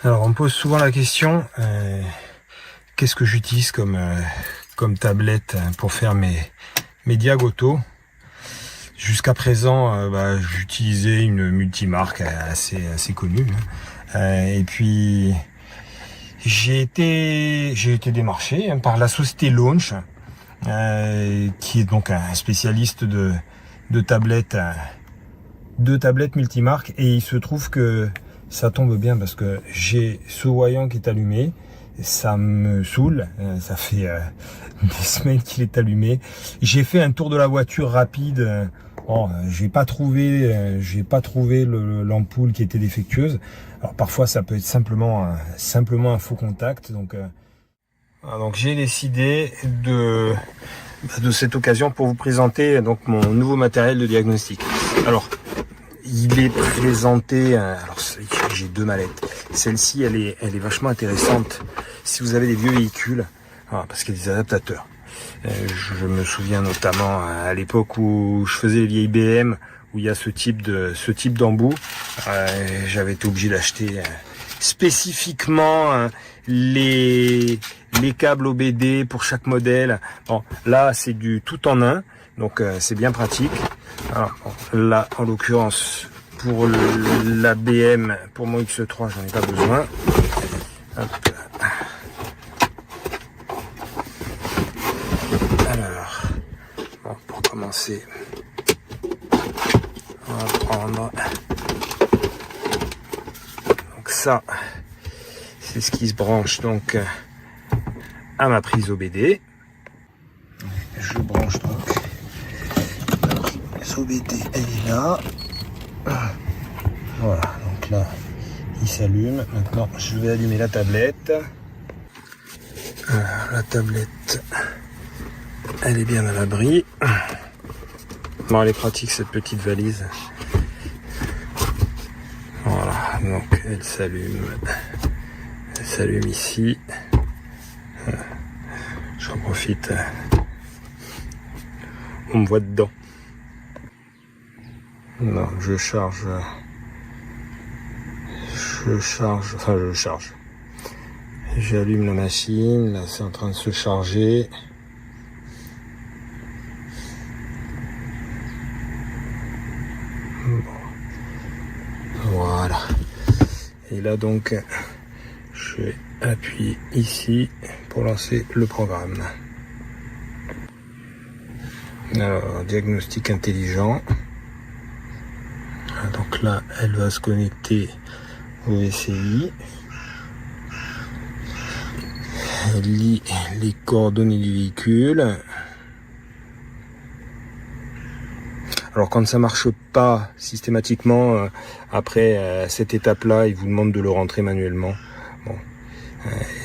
Alors on me pose souvent la question, qu'est-ce que j'utilise comme tablette pour faire mes diag auto. Jusqu'à présent, j'utilisais une multimarque assez connue. Et puis j'ai été démarché par la société Launch, qui est donc un spécialiste de tablettes multimarques. Et il se trouve que ça tombe bien parce que j'ai ce voyant qui est allumé. Ça me saoule, ça fait des semaines qu'il est allumé. J'ai fait un tour de la voiture rapide. J'ai pas trouvé l'ampoule qui était défectueuse. Alors parfois ça peut être simplement un faux contact. Donc j'ai décidé de cette occasion pour vous présenter donc mon nouveau matériel de diagnostic. Alors il est présenté. Alors j'ai deux mallettes. Celle-ci elle est vachement intéressante si vous avez des vieux véhicules, parce qu'il y a des adaptateurs. Je me souviens notamment à l'époque où je faisais les vieilles BM, où il y a ce type d'embout. J'avais été obligé d'acheter spécifiquement les câbles OBD pour chaque modèle. Bon, là c'est du tout en un, donc c'est bien pratique. Alors, là en l'occurrence pour la BM, pour mon X3 j'en ai pas besoin. Hop. Alors, pour commencer, on va prendre. Donc ça, c'est ce qui se branche donc à ma prise OBD. Je branche donc la prise OBD, elle est là. Voilà, donc là, il s'allume. Maintenant, je vais allumer la tablette. La tablette, elle est bien à l'abri. Bon, elle est pratique cette petite valise. Voilà, donc elle s'allume. Elle s'allume ici. J'en profite. On me voit dedans. Non, je charge. J'allume la machine, là c'est en train de se charger. Bon. Voilà. Et là donc, je vais appuyer ici pour lancer le programme. Alors, diagnostic intelligent. Donc là, elle va se connecter au VCI. Elle lit les coordonnées du véhicule. Alors quand ça marche pas systématiquement, après cette étape-là, il vous demande de le rentrer manuellement. Bon.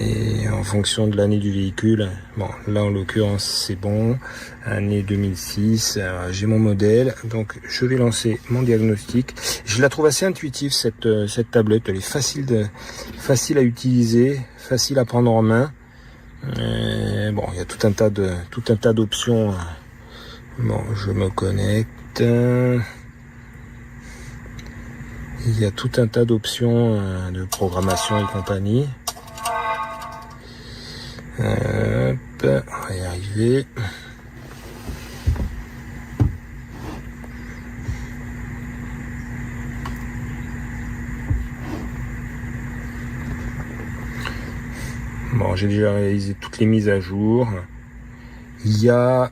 Et en fonction de l'année du véhicule, bon, là en l'occurrence c'est bon, année 2006, j'ai mon modèle, donc je vais lancer mon diagnostic. Je la trouve assez intuitive cette tablette, elle est facile à utiliser, facile à prendre en main. Bon, il y a tout un tas d'options. Bon, je me connecte. Il y a tout un tas d'options de programmation et compagnie. Hop, on va y arriver. Bon, j'ai déjà réalisé toutes les mises à jour. Il y a,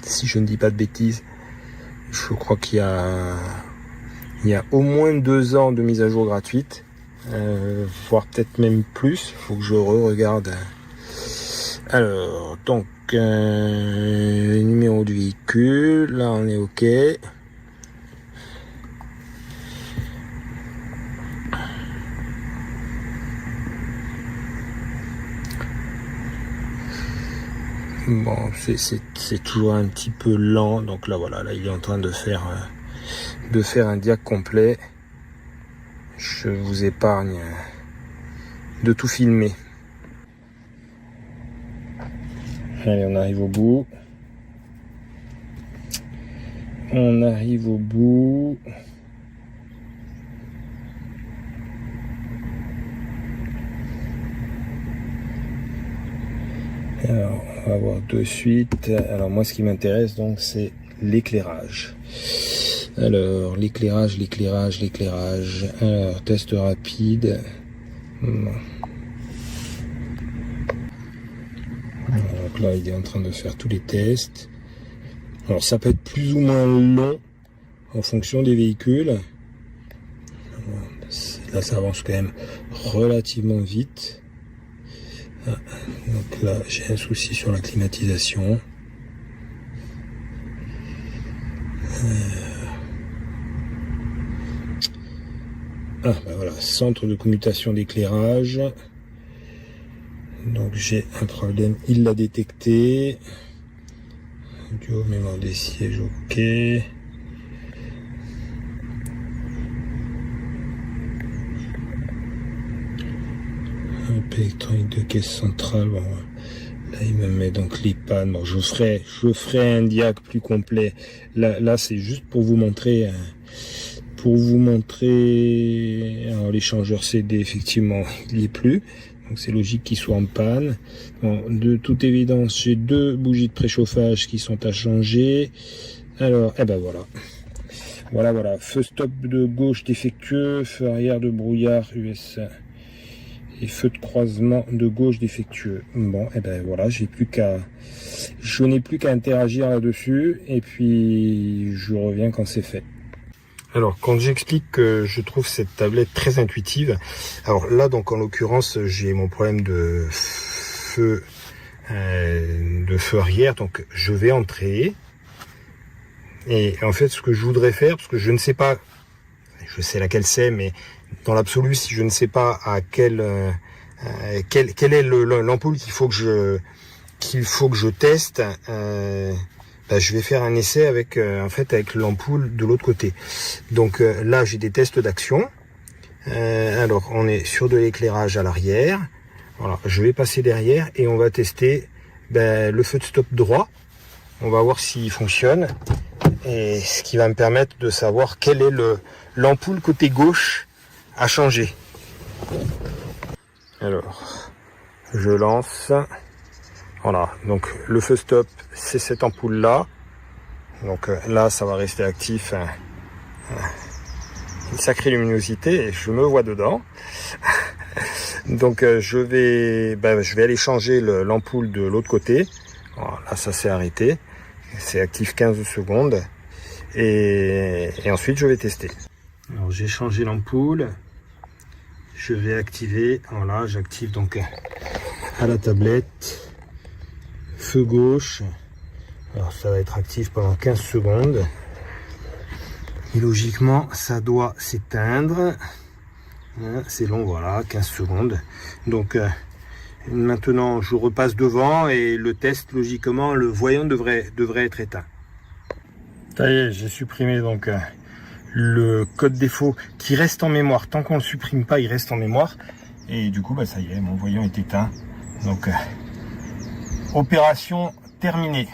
si je ne dis pas de bêtises, je crois qu'il y a au moins 2 ans de mise à jour gratuite, voire peut-être même plus. Il faut que je regarde. Alors, donc, numéro du véhicule, là on est OK. Bon, c'est toujours un petit peu lent, donc là voilà, là il est en train de faire un diag complet. Je vous épargne de tout filmer. Allez, on arrive au bout. Alors, on va voir de suite. Alors moi, ce qui m'intéresse donc, c'est l'éclairage. Alors, l'éclairage. Alors, test rapide. Donc là, il est en train de faire tous les tests. Alors, ça peut être plus ou moins long en fonction des véhicules. Là, ça avance quand même relativement vite. Donc là, j'ai un souci sur la climatisation. Ben voilà, centre de commutation d'éclairage. Donc j'ai un problème, il l'a détecté. Duo mémoire des sièges, ok. Électronique de caisse centrale. Bon, là il me met donc les pannes. Bon, je ferai un diag plus complet. Là c'est juste pour vous montrer. Alors l'échangeur CD effectivement il n'y est plus. Donc c'est logique qu'il soit en panne. Bon, de toute évidence, j'ai 2 bougies de préchauffage qui sont à changer. Alors, voilà. Feu stop de gauche défectueux, feu arrière de brouillard US. Et feu de croisement de gauche défectueux. Bon, voilà, je n'ai plus qu'à interagir là-dessus, et puis je reviens quand c'est fait. Alors, quand j'explique que je trouve cette tablette très intuitive, alors là, donc en l'occurrence, j'ai mon problème de feu arrière, donc je vais entrer. Et en fait, ce que je voudrais faire, parce que je ne sais pas, je sais laquelle c'est, mais dans l'absolu, si je ne sais pas à quelle est l'ampoule qu'il faut que je teste, je vais faire un essai avec l'ampoule de l'autre côté. Donc là, j'ai des tests d'action. Alors, on est sur de l'éclairage à l'arrière. Voilà, je vais passer derrière et on va tester le feu de stop droit. On va voir s'il fonctionne. Et ce qui va me permettre de savoir quelle est l'ampoule côté gauche à changer. Alors, je lance. Voilà, donc le feu stop, c'est cette ampoule là. Donc là, ça va rester actif. Une sacrée luminosité et je me vois dedans. Donc je vais aller changer l'ampoule de l'autre côté. Voilà, là, ça s'est arrêté. C'est actif 15 secondes. Et ensuite, je vais tester. Alors, j'ai changé l'ampoule. Je vais activer. Voilà, j'active donc à la tablette. Feu gauche. Alors, ça va être actif pendant 15 secondes. Et logiquement, ça doit s'éteindre. C'est long, voilà, 15 secondes. Donc, maintenant, je repasse devant et le test, logiquement, le voyant devrait être éteint. Ça y est, j'ai supprimé donc le code défaut qui reste en mémoire. Tant qu'on ne le supprime pas, il reste en mémoire. Et du coup, ça y est, mon voyant est éteint. Donc, opération terminée.